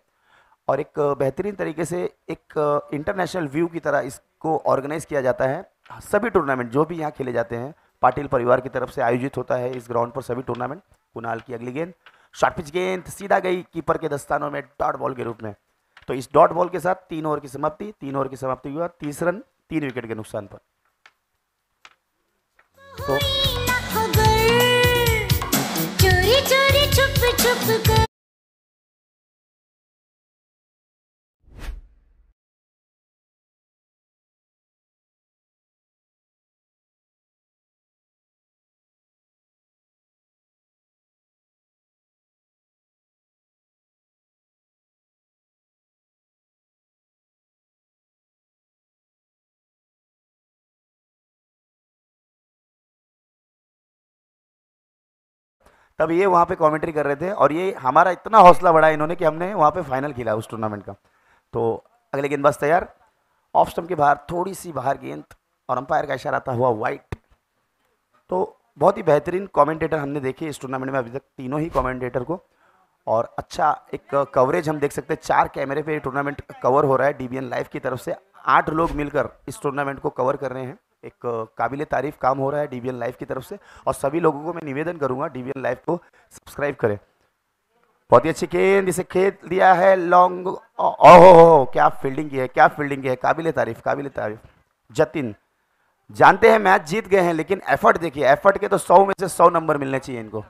Speaker 3: और एक बेहतरीन तरीके से एक इंटरनेशनल व्यू की तरह इसको ऑर्गेनाइज किया जाता है। सभी टूर्नामेंट जो भी यहाँ खेले जाते हैं पाटिल परिवार की तरफ से आयोजित होता है इस ग्राउंड पर सभी टूर्नामेंट। कुणाल की अगली गेंद, शॉर्ट पिच गेंद, सीधा गई कीपर के दस्तानों में डॉट बॉल के रूप में। तो इस डॉट बॉल के साथ 3 ओवर की समाप्ति। 3 ओवर की समाप्ति हुआ 30 रन 3 विकेट के नुकसान पर। तो
Speaker 5: चोरी चोरी छुप छुप कर
Speaker 3: तब ये वहाँ पे कमेंट्री कर रहे थे और ये हमारा इतना हौसला बढ़ाया इन्होंने कि हमने वहाँ पे फाइनल खेला उस टूर्नामेंट का। तो अगले गेंदबाज तैयार, ऑफ स्टंप के बाहर, थोड़ी सी बाहर गेंद और अंपायर का इशारा आता हुआ वाइट। तो बहुत ही बेहतरीन कमेंटेटर हमने देखे इस टूर्नामेंट में अभी तक, तीनों ही कमेंटेटर को। और अच्छा एक कवरेज हम देख सकते हैं, 4 कैमरे पे टूर्नामेंट कवर हो रहा है डीबीएन लाइव की तरफ से। 8 लोग मिलकर इस टूर्नामेंट को कवर कर रहे हैं। एक काबिले तारीफ काम हो रहा है डीबीएन लाइव की तरफ से, और सभी लोगों को मैं निवेदन करूंगा डीबीएन लाइव को सब्सक्राइब करें। बहुत ही अच्छी गेंद, इसे खेल दिया है लॉन्ग। ओहो, क्या फील्डिंग की है, क्या फील्डिंग की है, काबिले तारीफ, काबिले तारीफ। जतिन, जानते हैं मैच जीत गए हैं लेकिन एफर्ट देखिए, एफर्ट के तो 100 में से 100 नंबर मिलने चाहिए इनको।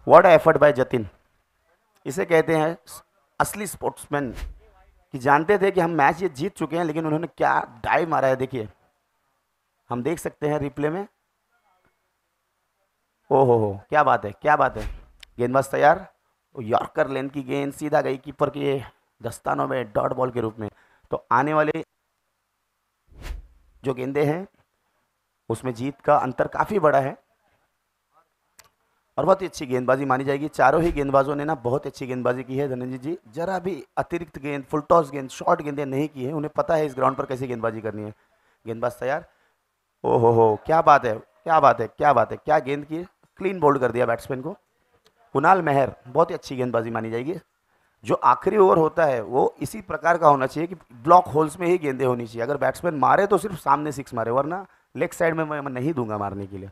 Speaker 3: व्हाट एफर्ट बाय जतिन, इसे कहते हैं असली स्पोर्ट्समैन, कि जानते थे कि हम मैच ये जीत चुके हैं लेकिन उन्होंने क्या डाइव मारा है। देखिए हम देख सकते हैं रिप्ले में। ओहो, क्या बात है, क्या बात है। गेंदबाज तैयार, यॉर्कर लेंथ की गेंद सीधा गई कीपर के दस्तानों में डॉट बॉल के रूप में। तो आने वाले जो गेंदे हैं उसमें जीत का अंतर काफ़ी बड़ा है और बहुत ही अच्छी गेंदबाजी मानी जाएगी। चारों ही गेंदबाजों ने ना बहुत अच्छी गेंदबाजी की है धनंजय जी, जरा भी अतिरिक्त गेंद, फुल टॉस गेंद, शॉर्ट गेंदें नहीं की है। उन्हें पता है इस ग्राउंड पर कैसे गेंदबाजी करनी है। गेंदबाज तैयार, ओहो, क्या बात है, क्या बात है, क्या बात है, क्या गेंद की, क्लीन बोल्ड कर दिया बैट्समैन को। कुणाल मेहर, बहुत ही अच्छी गेंदबाजी मानी जाएगी। जो आखिरी ओवर होता है वो इसी प्रकार का होना चाहिए कि ब्लॉक होल्स में ही गेंदें होनी चाहिए। अगर बैट्समैन मारे तो सिर्फ सामने 6 मारे, वरना लेग साइड में मैं नहीं दूंगा मारने के लिए।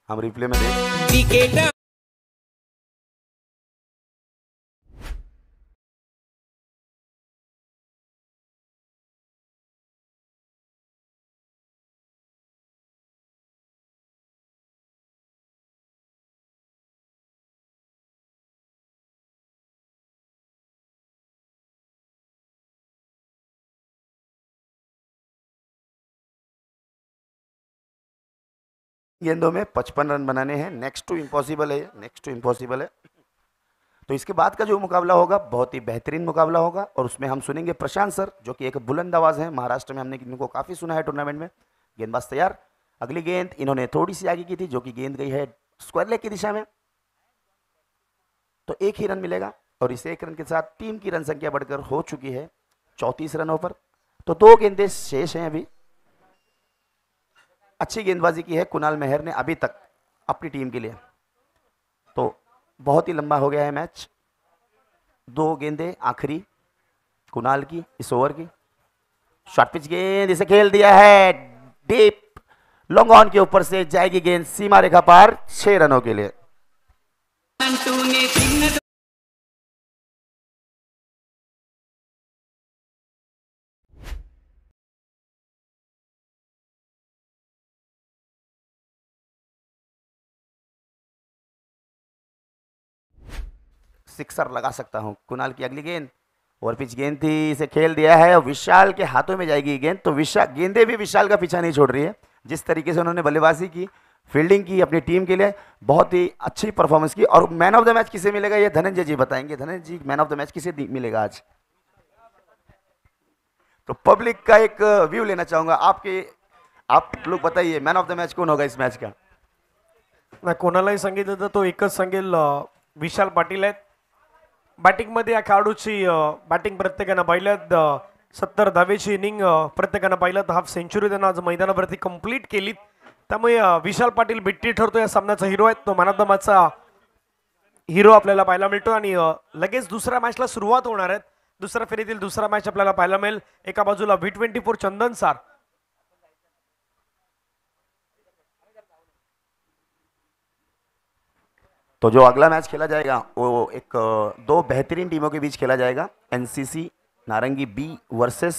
Speaker 3: हम रिप्ले में देख,
Speaker 4: विकेट
Speaker 3: गेंदों में 55 रन बनाने हैं। नेक्स्ट टू इम्पॉसिबल है, नेक्स्ट टू इम्पॉसिबल है। तो इसके बाद का जो मुकाबला होगा बहुत ही बेहतरीन मुकाबला होगा और उसमें हम सुनेंगे प्रशांत सर जो कि एक बुलंद आवाज़ है। महाराष्ट्र में हमने इनको काफ़ी सुना है टूर्नामेंट में। गेंदबाज तैयार, अगली गेंद इन्होंने थोड़ी सी आगे की थी जो कि गेंद गई है स्क्वायर लेग की दिशा में, तो 1 ही रन मिलेगा और इस 1 रन के साथ टीम की रन संख्या बढ़कर हो चुकी है 34 रनों पर। तो 2 गेंदें शेष हैं अभी। अच्छी गेंदबाजी की है कुणाल मेहर ने अभी तक अपनी टीम के लिए। तो बहुत ही लंबा हो गया है मैच। 2 गेंदें आखिरी कुणाल की इस ओवर की। शॉर्ट पिच गेंद इसे खेल दिया है डीप लॉन्ग ऑन के ऊपर से जाएगी गेंद सीमा रेखा पार 6 रनों के लिए। सिक्सर लगा सकता हूं। कुणाल की अगली गेंद ओवर पिच गेंद थी, इसे खेल दिया है और विशाल के हाथों में जाएगी गेंद। तो विशाल गेंदें भी विशाल का पीछा नहीं छोड़ रही है। जिस तरीके से उन्होंने बल्लेबाजी की, फील्डिंग की अपनी टीम के लिए, बहुत ही अच्छी परफॉर्मेंस की। और मैन ऑफ द मैच किसे मिलेगा ये धनंजय जी बताएंगे। धनंजय जी मैन ऑफ द मैच किसे मिलेगा आज? तो पब्लिक का एक व्यू लेना चाहूंगा। आप लोग बताइए मैन ऑफ द मैच कौन होगा इस मैच का?
Speaker 1: नाही कोणालाही सांगितलं तर तो एकच सांगेल विशाल पाटील आहेत. बॅटिंगमध्ये या खेळाडूची बॅटिंग प्रत्येकानं पाहिल्यात. 70 धावेची इनिंग प्रत्येकानं पाहिलं. हाफ सेंचुरी त्यांना आज मैदानावरती कंप्लीट केली. त्यामुळे विशाल पाटील बिट्टी ठरतो या सामन्याचा हिरो आहे. तो मॅन ऑफ द मॅचचा हिरो आपल्याला पाहायला मिळतो. आणि लगेच दुसऱ्या मॅचला सुरुवात होणार आहे. दुसऱ्या फेरीतील दुसरा मॅच आपल्याला पाहायला मिळेल. एका बाजूला V24 चंदन सार,
Speaker 3: तो जो अगला मैच खेला जाएगा वो एक 2 बेहतरीन टीमों के बीच खेला जाएगा। एनसीसी नारंगी बी वर्सेस